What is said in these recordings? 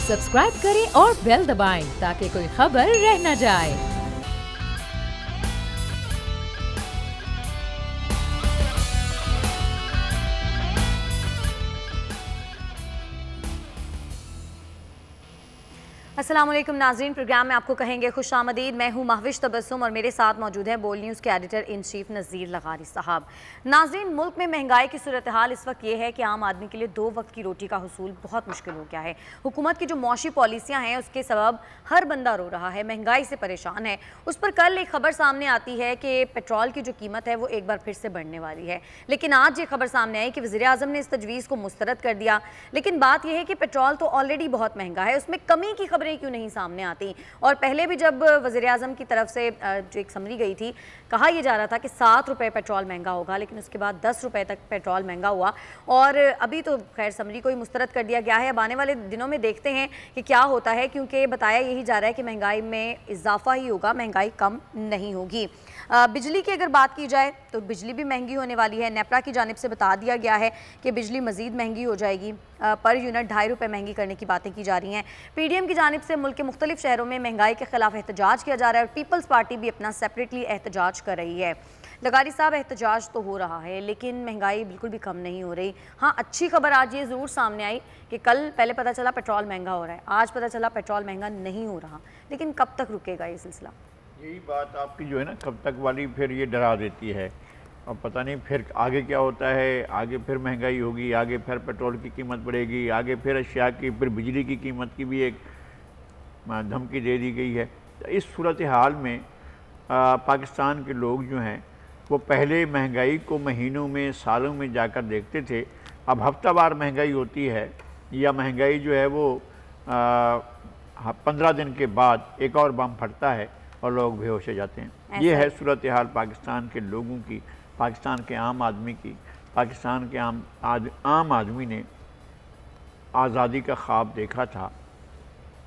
Subscribe करें और bell दबाएं ताकि कोई खबर रह न जाए। अस्सलामुअलैकुम नाज़रीन, प्रोग्राम में आपको कहेंगे खुश आमदीद। मैं हूँ महविश तबस्सुम और मेरे साथ मौजूद हैं बोल न्यूज़ के एडिटर इन चीफ नज़ीर लगारी साहब। नाज़रीन, मुल्क में महंगाई की सूरत हाल इस वक्त ये है कि आम आदमी के लिए 2 वक्त की रोटी का हुसूल बहुत मुश्किल हो गया है। हुकूमत की जो मौशी पॉलिसियाँ हैं उसके सबब हर बंदा रो रहा है, महंगाई से परेशान है। उस पर कल एक खबर सामने आती है कि पेट्रोल की जो कीमत है वो एक बार फिर से बढ़ने वाली है, लेकिन आज ये खबर सामने आई कि वज़ीर आज़म ने इस तजवीज़ को मुस्तरद कर दिया। लेकिन बात यह है कि पेट्रोल तो ऑलरेडी बहुत महंगा है, उसमें कमी की खबरें क्यों नहीं सामने आती। और पहले भी जब वज़ीर आज़म की तरफ से जो एक समरी गई थी, कहा यह जा रहा था कि 7 रुपये पेट्रोल महंगा होगा, लेकिन उसके बाद 10 रुपये तक पेट्रोल महंगा हुआ और अभी तो खैर समरी को ही मुस्तरद कर दिया गया है। अब आने वाले दिनों में देखते हैं कि क्या होता है, क्योंकि बताया यही जा रहा है कि महंगाई में इजाफा ही होगा, महंगाई कम नहीं होगी। बिजली की अगर बात की जाए तो बिजली भी महंगी होने वाली है। नेपरा की जानिब से बता दिया गया है कि बिजली मज़ीद महंगी हो जाएगी, पर यूनिट 2.5 रुपये महंगी करने की बातें की जा रही हैं। पीडीएम की जानिब से मुल्क के मुख्तलिफ शहरों में महंगाई के खिलाफ एहतजाज किया जा रहा है और पीपल्स पार्टी भी अपना सेपरेटली एहतजाज कर रही है। लगारी साहब, एहतजाज तो हो रहा है लेकिन महंगाई बिल्कुल भी कम नहीं हो रही। हाँ, अच्छी खबर आज ये ज़रूर सामने आई कि कल पहले पता चला पेट्रोल महंगा हो रहा है, आज पता चला पेट्रोल महंगा नहीं हो रहा, लेकिन कब तक रुकेगा ये सिलसिला? यही बात आपकी जो है ना कब तक वाली, फिर ये डरा देती है और पता नहीं फिर आगे क्या होता है। आगे फिर महंगाई होगी, आगे फिर पेट्रोल की कीमत बढ़ेगी, आगे फिर अशिया की, फिर बिजली की कीमत की भी एक धमकी दे दी गई है। तो इस सूरत हाल में पाकिस्तान के लोग जो हैं वो पहले महंगाई को महीनों में, सालों में जाकर देखते थे। अब हफ्तावार महंगाई होती है या महंगाई जो है वो 15 दिन के बाद एक और बम फटता है और लोग बेहोश हो जाते हैं। ये है सूरत हाल पाकिस्तान के लोगों की, पाकिस्तान के आम आदमी की। पाकिस्तान के आम आदमी ने आज़ादी का ख्वाब देखा था,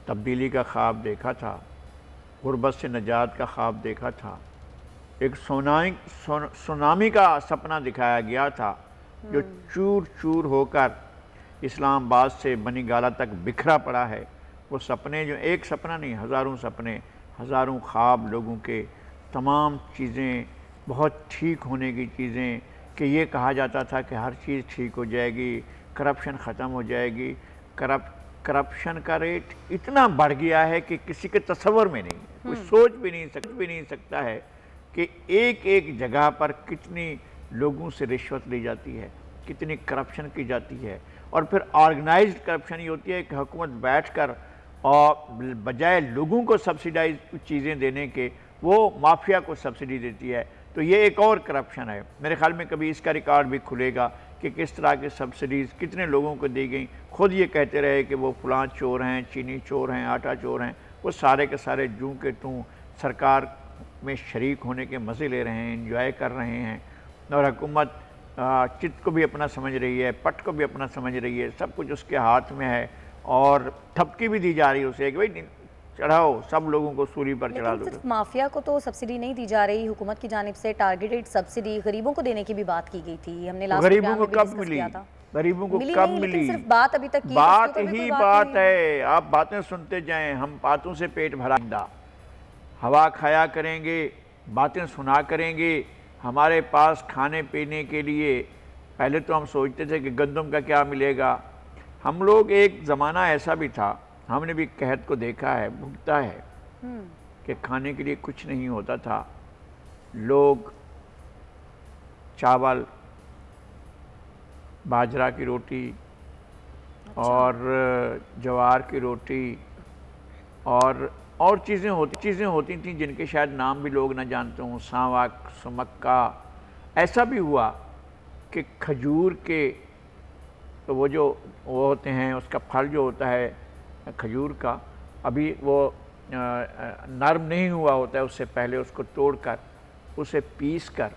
तब्दीली का ख्वाब देखा था, गुर्बत से निजात का ख्वाब देखा था, एक सुनामी का सपना दिखाया गया था जो चूर चूर होकर इस्लामाबाद से बनी गाला तक बिखरा पड़ा है। वो सपने जो एक सपना नहीं, हज़ारों सपने, हज़ारों ख्वाब लोगों के, तमाम चीज़ें बहुत ठीक होने की चीज़ें कि ये कहा जाता था कि हर चीज़ ठीक हो जाएगी, करप्शन ख़त्म हो जाएगी। करप्शन का रेट इतना बढ़ गया है कि किसी के तसव्वुर में नहीं, कोई सोच भी नहीं सकता है कि एक एक जगह पर कितनी लोगों से रिश्वत ली जाती है, कितनी करप्शन की जाती है। और फिर ऑर्गेनाइज्ड करप्शन ये होती है कि हुकूमत बैठकर और बजाय लोगों को सब्सिडाइज चीज़ें देने के वो माफिया को सब्सिडी देती है। तो ये एक और करप्शन है। मेरे ख्याल में कभी इसका रिकॉर्ड भी खुलेगा कि किस तरह के सब्सिडीज़ कितने लोगों को दी गई। खुद ये कहते रहे कि वो फलां चोर हैं, चीनी चोर हैं, आटा चोर हैं। वो सारे के सारे जूं के तूं सरकार में शरीक होने के मज़े ले रहे हैं, इंजॉय कर रहे हैं। और हुकूमत चित को भी अपना समझ रही है, पट को भी अपना समझ रही है, सब कुछ उसके हाथ में है। और थपकी भी दी जा रही है उसे कि भाई चढ़ाओ, सब लोगों को सूली पर चढ़ा दो। सिर्फ माफिया को तो सब्सिडी नहीं दी जा रही, हुकूमत की जानिब से टारगेटेड सब्सिडी गरीबों को देने की भी बात की गई थी। हमने गरीबों को कब मिली? गरीबों को कब मिली? सिर्फ बात अभी तक की, बात ही बात है। आप बातें सुनते जाएं, हम बातों से पेट भरा, हवा खाया करेंगे, बातें सुना करेंगे। हमारे पास खाने पीने के लिए पहले तो हम सोचते थे कि गंदम का क्या मिलेगा। हम लोग, एक ज़माना ऐसा भी था, हमने भी कहत को देखा है, भुगता है कि खाने के लिए कुछ नहीं होता था। लोग चावल, बाजरा की रोटी और ज्वार की रोटी और चीज़ें होती थी जिनके शायद नाम भी लोग ना जानते हों, सांवक, सुमक्का। ऐसा भी हुआ कि खजूर के तो वो होते हैं, उसका फल जो होता है खजूर का, अभी वो नरम नहीं हुआ होता है, उससे पहले उसको तोड़कर, उसे पीस कर,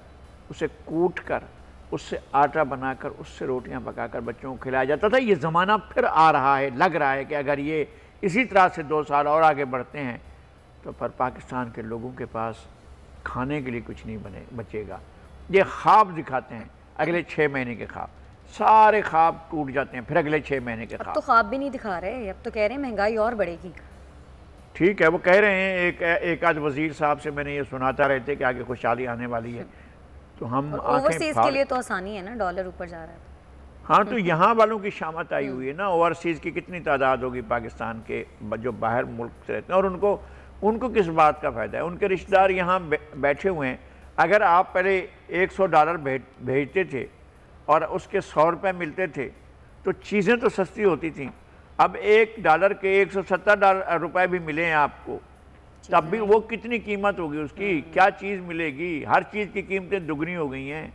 उसे कूट कर, उससे आटा बनाकर, उससे रोटियां पकाकर बच्चों को खिलाया जाता था। ये ज़माना फिर आ रहा है। लग रहा है कि अगर ये इसी तरह से 2 साल और आगे बढ़ते हैं तो फिर पाकिस्तान के लोगों के पास खाने के लिए कुछ नहीं बचेगा। ये ख्वाब दिखाते हैं अगले 6 महीने के ख्वाब सारे ख्वाब टूट जाते हैं, फिर अगले 6 महीने के अब ख्वाब। तो ख्वाब भी नहीं दिखा रहे, अब तो कह रहे हैं महंगाई और बढ़ेगी। ठीक है, वो कह रहे हैं, एक आध वजीर साहब से मैंने ये सुनाता रहते कि आगे खुशहाली आने वाली है, तो हम ओवरसीज के लिए तो आसानी है ना, डॉलर ऊपर जा रहा है। हाँ, तो यहाँ वालों की शामत आई हुई है ना। ओवरसीज़ की कितनी तादाद होगी पाकिस्तान के जो बाहर मुल्क से रहते हैं, और उनको किस बात का फ़ायदा है? उनके रिश्तेदार यहाँ बैठे हुए हैं। अगर आप पहले $100 भेजते थे और उसके $100 मिलते थे तो चीज़ें तो सस्ती होती थी। अब $1 के $170 भी मिले हैं आपको, तब भी वो कितनी कीमत होगी उसकी? क्या चीज़ मिलेगी? हर चीज़ की कीमतें दुगनी हो गई हैं।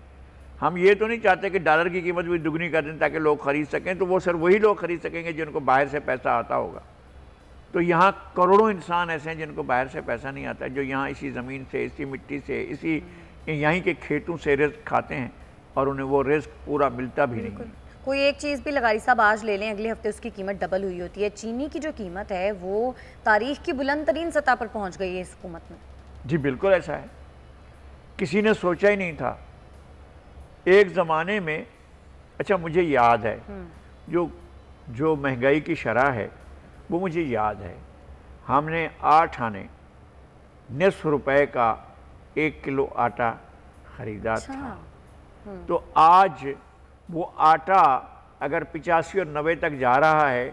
हम ये तो नहीं चाहते कि डॉलर की कीमत भी दुगनी कर दें ताकि लोग ख़रीद सकें, तो वो सिर्फ वही लोग ख़रीद सकेंगे जिनको बाहर से पैसा आता होगा। तो यहाँ करोड़ों इंसान ऐसे हैं जिनको बाहर से पैसा नहीं आता, जो यहाँ इसी ज़मीन से, इसी मिट्टी से, इसी यहीं के खेतों से रिस्क खाते हैं और उन्हें वो रिस्क पूरा मिलता भी नहीं है। कोई एक चीज़ भी लगारी साहब आज ले लें, अगले हफ्ते उसकी कीमत डबल हुई होती है। चीनी की जो कीमत है वो तारीख की बुलंद तरीन सतह पर पहुँच गई है इस हुकूमत में। जी बिल्कुल ऐसा है, किसी ने सोचा ही नहीं था। एक ज़माने में, अच्छा मुझे याद है, जो महंगाई की शरह है वो मुझे याद है, हमने 8 आने ₹9.5 का 1 किलो आटा ख़रीदा था। तो आज वो आटा अगर 85 और 90 तक जा रहा है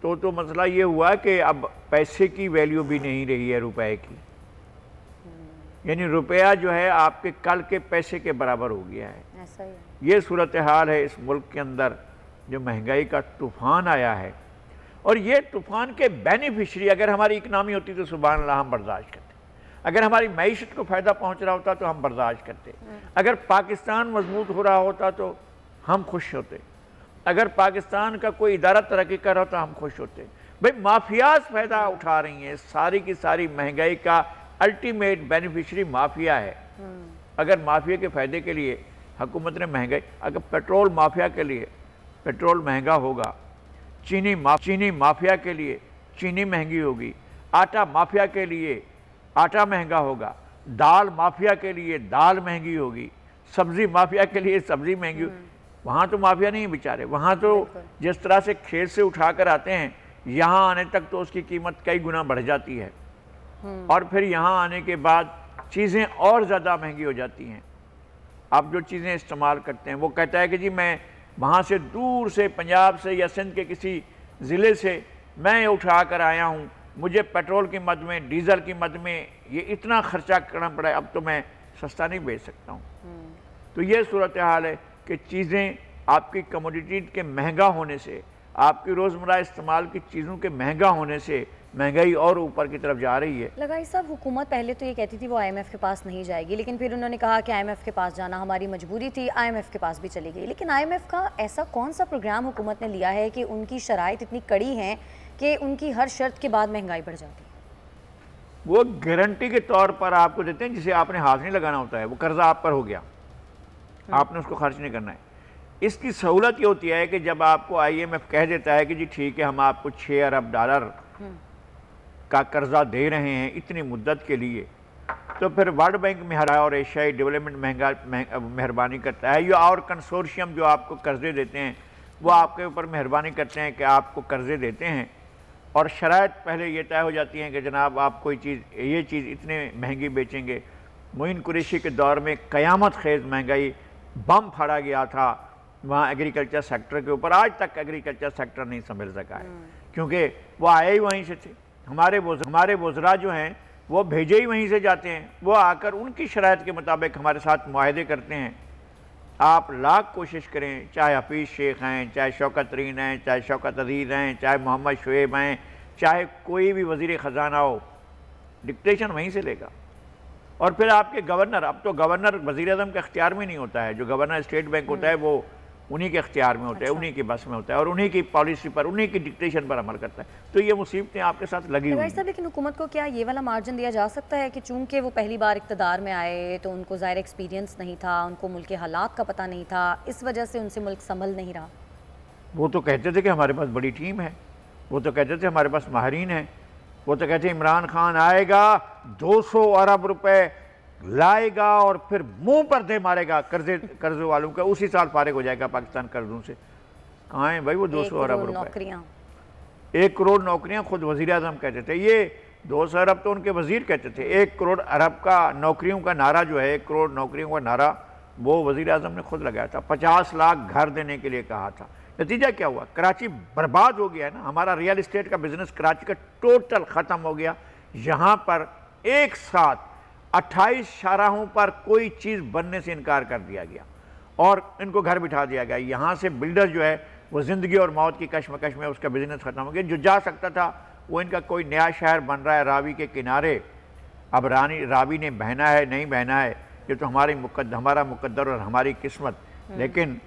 तो मसला ये हुआ कि अब पैसे की वैल्यू भी नहीं रही है रुपए की, यानी रुपया जो है आपके कल के पैसे के बराबर हो गया है। ऐसा ही है। ये सूरत हाल है इस मुल्क के अंदर, जो महंगाई का तूफ़ान आया है। और ये तूफ़ान के बेनिफिशरी अगर हमारी इकनॉमी होती तो सुभान अल्लाह हम बर्दाश्त करते, अगर हमारी मईशत को फ़ायदा पहुंच रहा होता तो हम बर्दाश्त करते, अगर पाकिस्तान मजबूत हो रहा होता तो हम खुश होते, अगर पाकिस्तान का कोई इदारा तरक्की कर रहा होता हम खुश होते। भाई माफियाज फ़ायदा उठा रही हैं, सारी की सारी महंगाई का अल्टीमेट बेनिफिशरी माफिया है। अगर माफिया के फ़ायदे के लिए हुकूमत ने महंगाई, अगर पेट्रोल माफिया के लिए पेट्रोल महंगा होगा, चीनी माफिया के लिए चीनी महंगी होगी, आटा माफिया के लिए आटा महंगा होगा, दाल माफिया के लिए दाल महंगी होगी, सब्ज़ी माफिया के लिए सब्ज़ी महंगी होगी। वहाँ तो माफिया नहीं बेचारे, वहाँ तो जिस तरह से खेत से उठा कर आते हैं यहाँ आने तक तो उसकी कीमत कई गुना बढ़ जाती है, और फिर यहाँ आने के बाद चीज़ें और ज़्यादा महंगी हो जाती हैं। आप जो चीज़ें इस्तेमाल करते हैं, वो कहता है कि जी मैं वहाँ से दूर से पंजाब से या सिंध के किसी ज़िले से मैं उठा कर आया हूँ, मुझे पेट्रोल की मद में, डीज़ल की मद में ये इतना ख़र्चा करना पड़ा है, अब तो मैं सस्ता नहीं बेच सकता हूँ। तो ये सूरत हाल है कि चीज़ें आपकी कमोडिटी के महंगा होने से, आपकी रोज़मर्रा इस्तेमाल की चीज़ों के महंगा होने से महंगाई और ऊपर की तरफ जा रही है। लगाई साहब, हुकूमत पहले तो ये कहती थी वो IMF के पास नहीं जाएगी, लेकिन फिर उन्होंने कहा कि IMF के पास जाना हमारी मजबूरी थी, IMF के पास भी चली गई। लेकिन IMF का ऐसा कौन सा प्रोग्राम हुकूमत ने लिया है कि उनकी शराइत इतनी कड़ी हैं कि उनकी हर शर्त के बाद महंगाई बढ़ जाती है? वो गारंटी के तौर पर आपको देते हैं, जिसे आपने हाथ नहीं लगाना होता है, वो कर्जा आप पर हो गया, आपने उसको खर्च नहीं करना है। इसकी सहूलत ये होती है कि जब आपको IMF कह देता है कि जी ठीक है हम आपको $6 अरब का कर्जा दे रहे हैं इतनी मुद्दत के लिए, तो फिर वर्ल्ड बैंक मेहरा और एशियाई डेवलपमेंट मेहरबानी करता है, या और कंसोर्शियम जो आपको कर्जे देते हैं वो आपके ऊपर मेहरबानी करते हैं कि आपको कर्जे देते हैं, और शराइत पहले ये तय हो जाती हैं कि जनाब आप कोई चीज़, ये चीज़ इतने महंगी बेचेंगे। मोइन कुरैशी के दौर में क़यामत खेज़ महंगाई, बम फाड़ा गया था वहाँ एग्रीकल्चर सेक्टर के ऊपर, आज तक एग्रीकल्चर सेक्टर नहीं संभल सका है, क्योंकि वो आए ही वहीं से थे। हमारे वज़रा जो हैं वो भेजे ही वहीं से जाते हैं, वो आकर उनकी शराइत के मुताबिक हमारे साथ मुआहदे करते हैं। आप लाख कोशिश करें, चाहे हफीज़ शेख हैं, चाहे शौकत तरीन हैं, चाहे शौकत अजीज़ हैं, चाहे मोहम्मद शुएब हैं, चाहे कोई भी वज़ीर ख़जाना हो, डिक्टेशन वहीं से लेगा। और फिर आपके गवर्नर, अब तो गवर्नर वज़ीर आज़म के अख्तियार में नहीं होता है, जो गवर्नर स्टेट बैंक होता है वो उन्हीं के अख्तियार में होता है, उन्हीं की बस में होता है, और उन्हीं की पॉलिसी पर, उन्हीं की डिक्टेशन पर अमल करता है। तो ये मुसीबतें आपके साथ लगी हुई हैं। लेकिन हुकूमत को क्या ये वाला मार्जिन दिया जा सकता है कि चूंकि वो पहली बार इक़्तिदार में आए तो उनको ज़ाहिर एक्सपीरियंस नहीं था, उनको मुल्क के हालात का पता नहीं था, इस वजह से उनसे मुल्क संभल नहीं रहा? वो तो कहते थे कि हमारे पास बड़ी टीम है, वो तो कहते थे हमारे पास माहिरीन हैं, वो तो कहते इमरान खान आएगा 200 अरब रुपए लाएगा और फिर मुंह पर दे मारेगा कर्जे वालों का, उसी साल फारिग हो जाएगा पाकिस्तान कर्जों से। कहाँ है भाई वो 200 अरब रुपए? 1 करोड़ नौकरियां खुद वजीर आजम कहते थे, ये 200 अरब तो उनके वजीर कहते थे। 1 करोड़ अरब का नौकरियों का नारा जो है, 1 करोड़ नौकरियों का नारा, वो वजीर आजम ने खुद लगाया था। 50 लाख घर देने के लिए कहा था। नतीजा क्या हुआ? कराची बर्बाद हो गया ना। हमारा रियल इस्टेट का बिजनेस कराची का टोटल ख़त्म हो गया। यहाँ पर एक साथ 28 शाहराहों पर कोई चीज़ बनने से इनकार कर दिया गया और इनको घर बिठा दिया गया। यहाँ से बिल्डर जो है वो ज़िंदगी और मौत की कश्मकश में उसका बिजनेस ख़त्म हो गया। जो जा सकता था वो इनका कोई नया शहर बन रहा है रावी के किनारे। अब रावी ने बहना है नहीं बहना है, ये तो हमारा मुकद्दर और हमारी किस्मत। लेकिन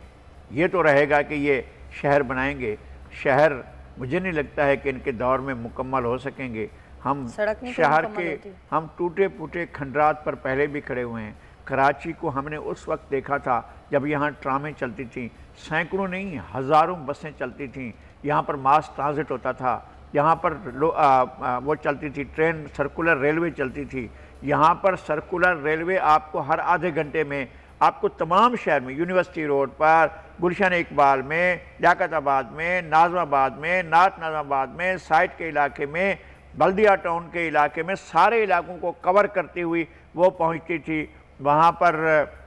ये तो रहेगा कि ये शहर बनाएंगे। शहर मुझे नहीं लगता है कि इनके दौर में मुकम्मल हो सकेंगे। हम शहर के हम टूटे फूटे खंडरात पर पहले भी खड़े हुए हैं। कराची को हमने उस वक्त देखा था जब यहाँ ट्रामें चलती थीं, सैकड़ों नहीं हज़ारों बसें चलती थीं। यहाँ पर मास ट्रांजिट होता था, यहाँ पर वो चलती थी ट्रेन, सर्कुलर रेलवे चलती थी। यहाँ पर सर्कुलर रेलवे आपको हर आधे घंटे में आपको तमाम शहर में, यूनिवर्सिटी रोड पर, गुलशन इकबाल में, लियाकताबाद में, नाज़माबाद में, नात नाज़माबाद में, साइट के इलाके में, बल्दिया टाउन के इलाके में, सारे इलाकों को कवर करती हुई वो पहुंचती थी। वहाँ पर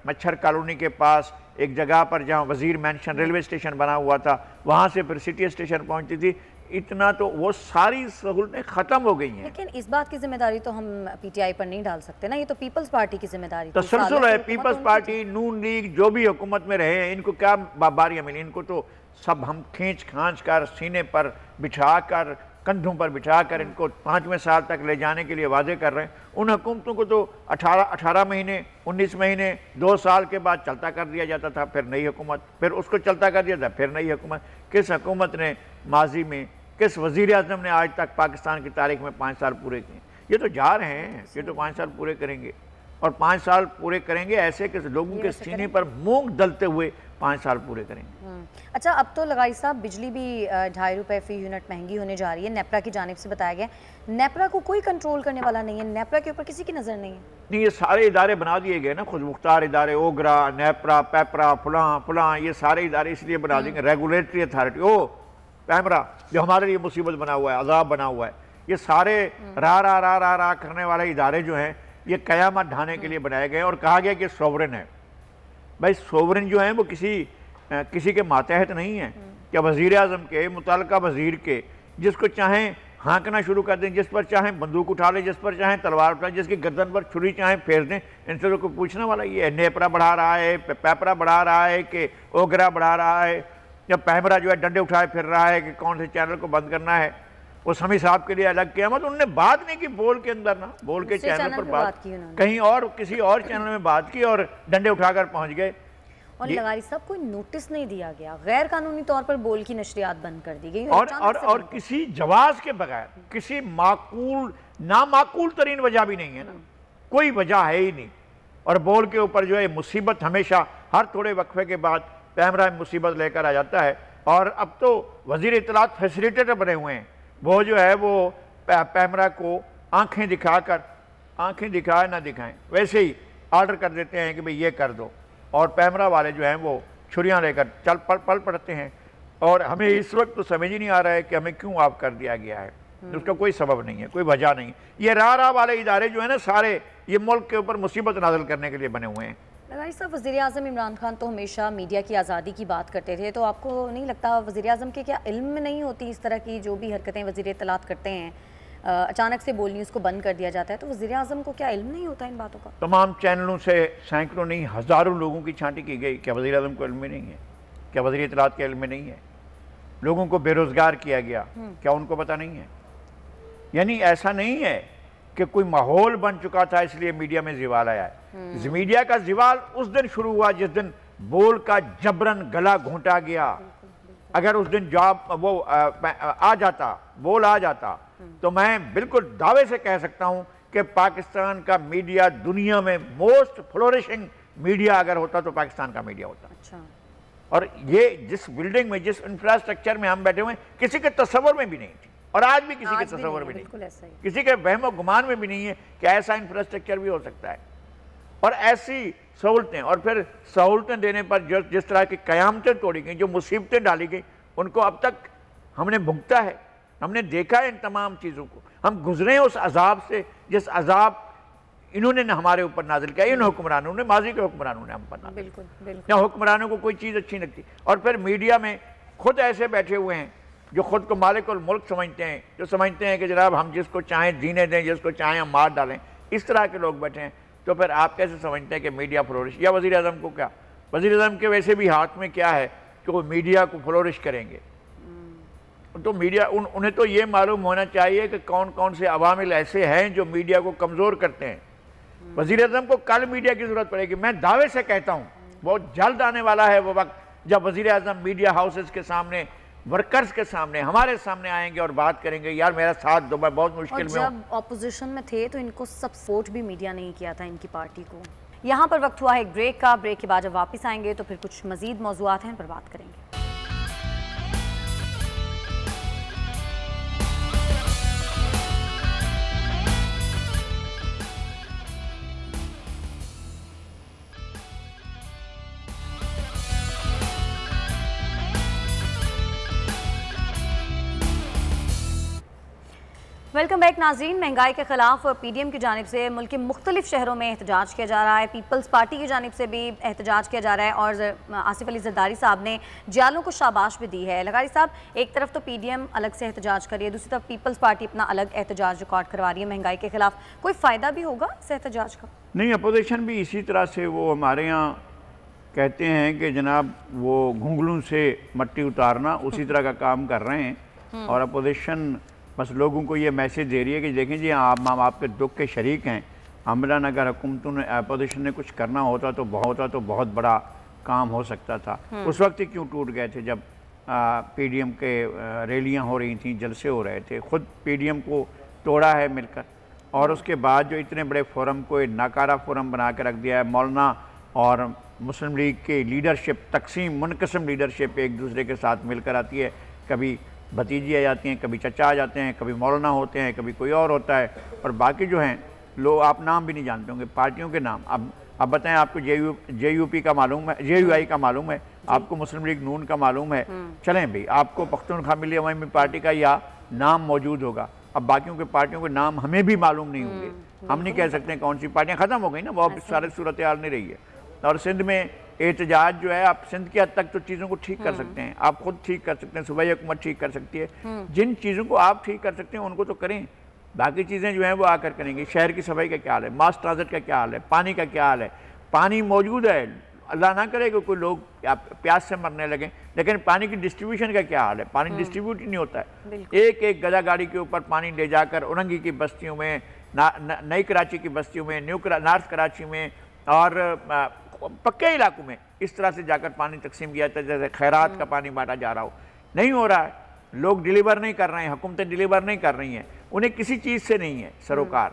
मच्छर कॉलोनी के पास एक जगह पर जहाँ वज़ीर मैंशन रेलवे स्टेशन बना हुआ था, वहाँ से फिर सिटी स्टेशन पहुँचती थी। इतना तो वो सारी सहूलतें ख़त्म हो गई हैं। लेकिन इस बात की जिम्मेदारी तो हम पीटीआई पर नहीं डाल सकते ना, ये तो पीपल्स पार्टी की जिम्मेदारी थी। तसलसल है, पीपल्स पार्टी, नून लीग जो भी हुकूमत में रहे हैं, इनको क्या बारियाँ मिली? इनको तो सब हम खींच खांच कर सीने पर बिठा कर, कंधों पर बिठा कर इनको 5वें साल तक ले जाने के लिए वादे कर रहे हैं। उन हुकूमतों को तो 18 महीने, 19 महीने, 2 साल के बाद चलता कर दिया जाता था, फिर नई हुकूमत, फिर उसको चलता कर दिया था, फिर नई हुकूमत। किस हुकूमत ने माजी में, किस वज़ीर आज़म ने आज तक पाकिस्तान की तारीख में 5 साल पूरे किए? ये तो जा रहे हैं, ये तो 5 साल पूरे करेंगे और 5 साल पूरे करेंगे ऐसे कि लोगों के सीने पर मूंग दलते हुए 5 साल पूरे करेंगे। अच्छा, अब तो लगाई साहब बिजली भी 2.5 रुपये फ़ी यूनिट महंगी होने जा रही है। नेपरा की जानिब से बताया गया, नेपरा को कोई कंट्रोल करने वाला नहीं है, नेपरा के ऊपर किसी की नज़र नहीं है। नहीं, ये सारे इदारे बना दिए गए ना, खुद मुख्तार इदारे, ओगरा, नेपरा, पेपरा, फलां, ये सारे इदारे इसलिए बना देंगे। रेगुलेटरी अथॉरिटी, ओ पैमरा जो हमारे लिए मुसीबत बना हुआ है, अजाब बना हुआ है, ये सारे रा करने वाले इदारे जो हैं ये क़यामत ढाने के लिए बनाए गए और कहा गया कि सोवरेन है। भाई सोवरेन जो है वो किसी के मातहत नहीं है। क्या वज़ीर आज़म के, मुतल्लिका वज़ीर के, जिसको चाहें हाँकना शुरू कर दें, जिस पर चाहें बंदूक उठा लें, जिस पर चाहें तलवार उठा लें, जिसकी गर्दन पर छुरी चाहें फेर दें, इनसे तो कोई पूछने वाला ये है? नेपरा बढ़ा रहा है, पेपरा बढ़ा रहा है कि ओगरा बढ़ा रहा है, या पैमरा जो है डंडे उठाए फिर रहा है कि कौन से चैनल को बंद करना है। वो समी साहब के लिए अलग किया, मतलब उन्होंने बात नहीं की बोल के अंदर ना, बोल के चैनल पर बात की, कहीं और किसी और चैनल में बात की और डंडे उठाकर पहुंच गए। और लगारी साहब कोई नोटिस नहीं दिया गया, गैर कानूनी तौर पर बोल की नशरियात बंद कर दी गई और किसी जवाब के बगैर, किसी नामाकूल तरीन वजह भी नहीं है ना, कोई वजह है ही नहीं। और बोल के ऊपर जो है मुसीबत हमेशा हर थोड़े वक्फे के बाद पैमरा मुसीबत लेकर आ जाता है। और अब तो वज़ीर इत्तलात फैसिलिटेटर बने हुए हैं, वो जो है वो पैमरा को आंखें दिखाए ना दिखाएं वैसे ही ऑर्डर कर देते हैं कि भाई ये कर दो, और पैमरा वाले जो हैं वो छुरियां लेकर पल पड़ते हैं। और हमें इस वक्त तो समझ ही नहीं आ रहा है कि हमें क्यों ऑफ कर दिया गया है, उसका कोई सबब नहीं है, कोई वजह नहीं। ये रा वाले इदारे जो है ना सारे, ये मुल्क के ऊपर मुसीबत नाज़िल करने के लिए बने हुए हैं। लगाई साहब, वज़ीर आज़म इमरान खान तो हमेशा मीडिया की आज़ादी की बात करते थे, तो आपको नहीं लगता वज़ीर आज़म के क्या इल्म में नहीं होती इस तरह की जो भी हरकतें वज़ीर इत्तलात करते हैं, अचानक से बोल न्यूज़ को बंद कर दिया जाता है, तो वज़ीर आज़म को क्या इल्म नहीं होता इन बातों का? तमाम चैनलों से सैकड़ों नहीं हज़ारों लोगों की छांटी की गई, क्या वज़ीर आज़म को इल्म में नहीं है? क्या वज़ीर इत्तलात के इल्म में नहीं है? लोगों को बेरोज़गार किया गया, क्या उनको पता नहीं है? यानी ऐसा नहीं है कि कोई माहौल बन चुका था इसलिए मीडिया में ज़िवाल आया है। मीडिया का ज़िवाल उस दिन शुरू हुआ जिस दिन बोल का जबरन गला घोंटा गया। अगर उस दिन जॉब वो बोल आ जाता तो मैं बिल्कुल दावे से कह सकता हूं कि पाकिस्तान का मीडिया दुनिया में मोस्ट फ्लोरिशिंग मीडिया अगर होता तो पाकिस्तान का मीडिया होता। अच्छा। और ये जिस बिल्डिंग में, जिस इंफ्रास्ट्रक्चर में हम बैठे हुए किसी के तस्वर में भी नहीं थी, और आज भी किसी के तस्वर में नहीं, किसी के वहम और गुमान में भी नहीं है कि ऐसा इंफ्रास्ट्रक्चर भी हो सकता है। और ऐसी सहूलतें, और फिर सहूलतें देने पर जिस तरह की क़यामतें तोड़ी गई, जो मुसीबतें डाली गई, उनको अब तक हमने भुगता है, हमने देखा है इन तमाम चीज़ों को। हम गुजरे उस अजाब से जिस अजाब इन्होंने हमारे ऊपर नाजिल किया, इन हुक्मरानों ने, माजी के हुक्मरानों ने हम पर नाजिल किया। या हुक्मरानों को कोई चीज़ अच्छी लगती, और फिर मीडिया में खुद ऐसे बैठे हुए हैं जो खुद को मालिक उल मुल्क समझते हैं, जो समझते हैं कि जनाब हम जिसको चाहें जीने दें, जिसको चाहें हम मार डालें, इस तरह के लोग बैठे हैं। तो फिर आप कैसे समझते हैं कि मीडिया फ्लोरिश, या वज़ीर आज़म को क्या, वज़ीर आज़म के वैसे भी हाथ में क्या है कि वो मीडिया को फ्लोरिश करेंगे। तो मीडिया उन्हें तो ये मालूम होना चाहिए कि कौन कौन से अवामिल ऐसे हैं जो मीडिया को कमज़ोर करते हैं। वज़ीर आज़म को कल मीडिया की ज़रूरत पड़ेगी। मैं दावे से कहता हूँ बहुत जल्द आने वाला है वो वक्त जब वज़ीर आज़म मीडिया हाउसेस के सामने, वर्कर्स के सामने, हमारे सामने आएंगे और बात करेंगे, यार मेरा साथ दो, मैं बहुत मुश्किल में हूँ। जब ऑपोजिशन में थे तो इनको सपोर्ट भी मीडिया नहीं किया था इनकी पार्टी को। यहाँ पर वक्त हुआ है एक ब्रेक का। ब्रेक के बाद जब वापस आएंगे तो फिर कुछ मजीद मौज़ूआत हैं, इन पर बात करेंगे। वेलकम बैक नाज़रीन। महंगाई के खिलाफ पीडीएम की जानिब से मुल्क के मुख्तलिफ शहरों में एहतजाज किया जा रहा है, पीपल्स पार्टी की जानिब से भी एहतजाज किया जा रहा है, और आसिफ अली ज़रदारी साहब ने जियालों को शाबाश भी दी है। लगारी साहब, एक तरफ तो पीडीएम अलग से एहतजाज कर रही है, दूसरी तरफ पीपल्स पार्टी अपना अलग एहतजाज रिकॉर्ड करवा रही है महंगाई के खिलाफ। कोई फ़ायदा भी होगा इस एहतजाज का? नहीं, अपोजिशन भी इसी तरह से, वो हमारे यहाँ कहते हैं कि जनाब वो घुंघलू से मट्टी उतारना, उसी तरह का काम कर रहे हैं। और अपोजिशन बस लोगों को ये मैसेज दे रही है कि देखें जी हम आपके दुख के शरीक हैं। हमरान अगर हुकूमतों ने, अपोजिशन ने कुछ करना होता तो बहुत बड़ा काम हो सकता था। उस वक्त ही क्यों टूट गए थे जब पीडीएम के रैलियां हो रही थी, जलसे हो रहे थे। खुद पीडीएम को तोड़ा है मिलकर, और उसके बाद जो इतने बड़े फोरम को एक नाकारा फोरम बना के रख दिया है। मौलाना और मुस्लिम लीग की लीडरशिप तकसीम, मुनकसम लीडरशिप एक दूसरे के साथ मिलकर आती है। कभी भतीजी आ जाती हैं, कभी चचा आ जाते हैं, कभी मौलाना होते हैं, कभी कोई और होता है, और बाकी जो हैं लोग आप नाम भी नहीं जानते होंगे पार्टियों के नाम। अब बताएं, आपको जेयूपी का मालूम है, जेयूआई का मालूम है, आपको मुस्लिम लीग नून का मालूम है, चलें भाई, आपको पख्तूनख्वा मिली अवामी पार्टी का या नाम मौजूद होगा। अब बाकियों के पार्टियों के नाम हमें भी मालूम नहीं होंगे, हम नहीं कह सकते कौन सी पार्टियाँ ख़त्म हो गई ना, वो अब सारे सूरत हाल नहीं रही है। और सिंध में एहतजाज जो है, आप सिंध की हद तक तो चीज़ों को ठीक कर सकते हैं, आप खुद ठीक कर सकते हैं, सूबाई हुकूमत ठीक कर सकती है। जिन चीज़ों को आप ठीक कर सकते हैं उनको तो करें, बाकी चीज़ें जो हैं वो आकर करेंगे। शहर की सफाई का क्या हाल है, मास ट्रांजिट का क्या हाल है, पानी का क्या हाल है। पानी मौजूद है, अल्लाह ना करे कि कोई लोग प्यास से मरने लगे, लेकिन पानी की डिस्ट्रीब्यूशन का क्या हाल है, पानी डिस्ट्रीब्यूट ही नहीं होता है। एक एक गदा गाड़ी के ऊपर पानी ले जाकर उरंगी की बस्तियों में, नई कराची की बस्तियों में, नॉर्थ कराची में और पक्के इलाकों में इस तरह से जाकर पानी तकसीम किया जाता है जैसे खैरात का पानी बांटा जा रहा हो। नहीं हो रहा है, लोग डिलीवर नहीं कर रहे हैं, हुकूमतें डिलीवर नहीं कर रही हैं, उन्हें किसी चीज़ से नहीं है सरोकार।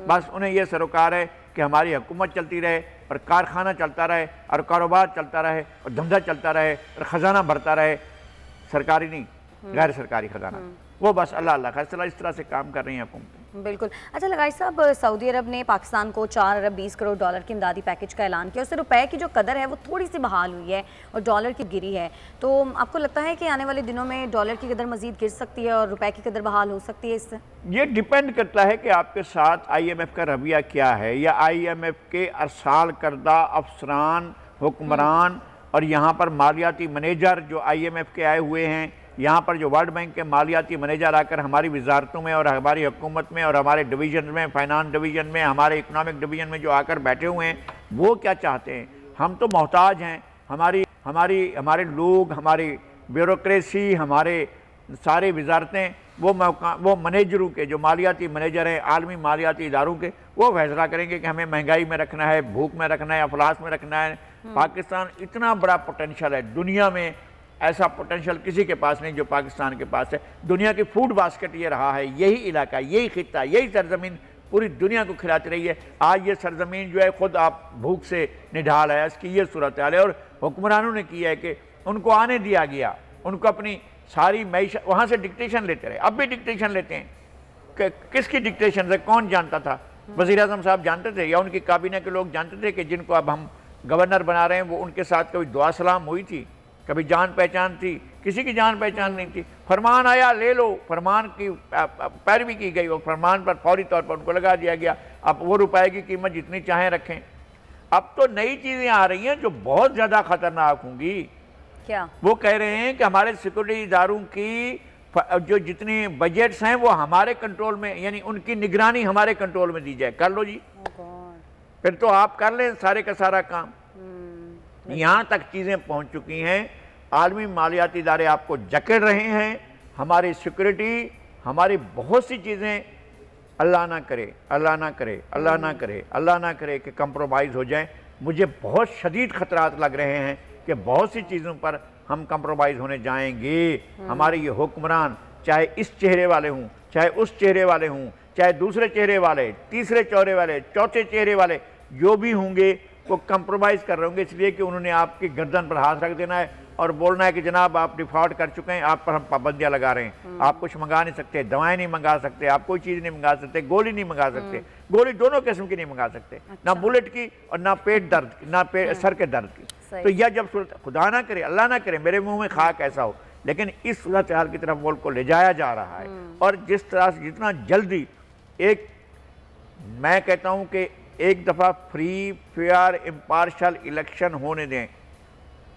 बस उन्हें यह सरोकार है कि हमारी हुकूमत चलती रहे और कारखाना चलता रहे और कारोबार चलता रहे और धंधा चलता रहे और ख़जाना भरता रहे, सरकारी नहीं, गैर सरकारी ख़जाना। वो बस अल्लाह अल्लाह फैसला, इस तरह से काम कर रही हैं हुकूमतें। बिल्कुल। अच्छा लगाई साहब, सऊदी अरब ने पाकिस्तान को 4 अरब 20 करोड़ डॉलर के इमदादी पैकेज का ऐलान किया। उससे रुपए की जो कदर है वो थोड़ी सी बहाल हुई है और डॉलर की गिरी है। तो आपको लगता है कि आने वाले दिनों में डॉलर की कदर मजीद गिर सकती है और रुपए की कदर बहाल हो सकती है इससे? ये डिपेंड करता है कि आपके साथ IMF का रवैया क्या है, या IMF के अरसाल करदा अफसरान, हुक्मरान और यहाँ पर मालियाती मैनेजर जो IMF के आए हुए हैं, यहाँ पर जो वर्ल्ड बैंक के मालियाती मैनेजर आकर हमारी वजारतों में और हमारी हुकूमत में और हमारे डिवीज़न में, फाइनेंस डिवीज़न में, हमारे इकनॉमिक डिवीज़न में जो आकर बैठे हुए हैं, वो क्या चाहते हैं? हम तो मोहताज हैं, हमारे लोग, हमारी ब्यूरोक्रेसी, हमारे सारे वजारतें, वो मैनेजरों के जो मालियाती मैनेजर हैं आलमी मालियाती इदारों के, वो फैसला करेंगे कि हमें महंगाई में रखना है, भूख में रखना है, अफलास में रखना है। पाकिस्तान इतना बड़ा पोटेंशियल है, दुनिया में ऐसा पोटेंशियल किसी के पास नहीं जो पाकिस्तान के पास है। दुनिया की फूड बास्केट ये रहा है, यही इलाका, यही खित्ता, यही सरजमीन पूरी दुनिया को खिलाती रही है। आज ये सरजमीन जो है खुद आप भूख से निढाल है, इसकी ये सूरत हाल है। और हुक्मरानों ने किया है कि उनको आने दिया गया, उनको अपनी सारी मैशत वहाँ से डिक्टेशन लेते रहे, अब भी डिक्टेशन लेते हैं। किसकी डिक्टेशन से? कौन जानता था वज़ीर आज़म साहब जानते थे या उनकी काबीना के लोग जानते थे कि जिनको अब हम गवर्नर बना रहे हैं वो उनके साथ कभी दुआ सलाम हुई थी, कभी जान पहचान थी? किसी की जान पहचान नहीं थी। फरमान आया ले लो, फरमान की पैरवी की गई और फरमान पर फौरी तौर पर उनको लगा दिया गया। अब वो रुपए की कीमत जितनी चाहें रखें। अब तो नई चीज़ें आ रही हैं जो बहुत ज़्यादा खतरनाक होंगी। क्या वो कह रहे हैं कि हमारे सिक्योरिटी इदारों की जो जितने बजट्स हैं वो हमारे कंट्रोल में, यानी उनकी निगरानी हमारे कंट्रोल में दी जाए। कर लो जी, फिर तो आप कर लें सारे का सारा काम। यहाँ तक चीज़ें पहुँच चुकी हैं, आलमी मालियाती इदारे आपको जकड़ रहे हैं। हमारी सिक्योरिटी, हमारी बहुत सी चीज़ें, अल्लाह ना करे, अल्लाह ना करे, अल्लाह ना करे, अल्लाह ना करे कि कंप्रोमाइज़ हो जाए। मुझे बहुत शदीद खतरात लग रहे हैं कि बहुत सी चीज़ों पर हम कंप्रोमाइज़ होने जाएंगे। हमारे ये हुक्मरान, चाहे इस चेहरे वाले हों, चाहे उस चेहरे वाले हों, चाहे दूसरे चेहरे वाले, तीसरे चौरे वाले, चौथे चेहरे वाले, जो भी होंगे वो कंप्रोमाइज़ कर रहे होंगे, इसलिए कि उन्होंने आपकी गर्दन पर हाथ रख देना है और बोलना है कि जनाब आप डिफ़ॉल्ट कर चुके हैं, आप पर हम पाबंदियाँ लगा रहे हैं। आप कुछ मंगा नहीं सकते, दवाएं नहीं मंगा सकते, आप कोई चीज़ नहीं मंगा सकते, गोली नहीं मंगा सकते। गोली दोनों किस्म की नहीं मंगा सकते, अच्छा। ना बुलेट की और ना पेट दर्द, ना सर के दर्द की। तो यह जब सूरत, खुदा ना करे, अल्लाह ना करे मेरे मुंह में खाक ऐसा हो, लेकिन इस सूरत हाल की तरफ मुल्क को ले जाया जा रहा है। और जिस तरह से जितना जल्दी एक, मैं कहता हूं कि एक दफ़ा फ्री फेयर इम्पार्शल इलेक्शन होने दें,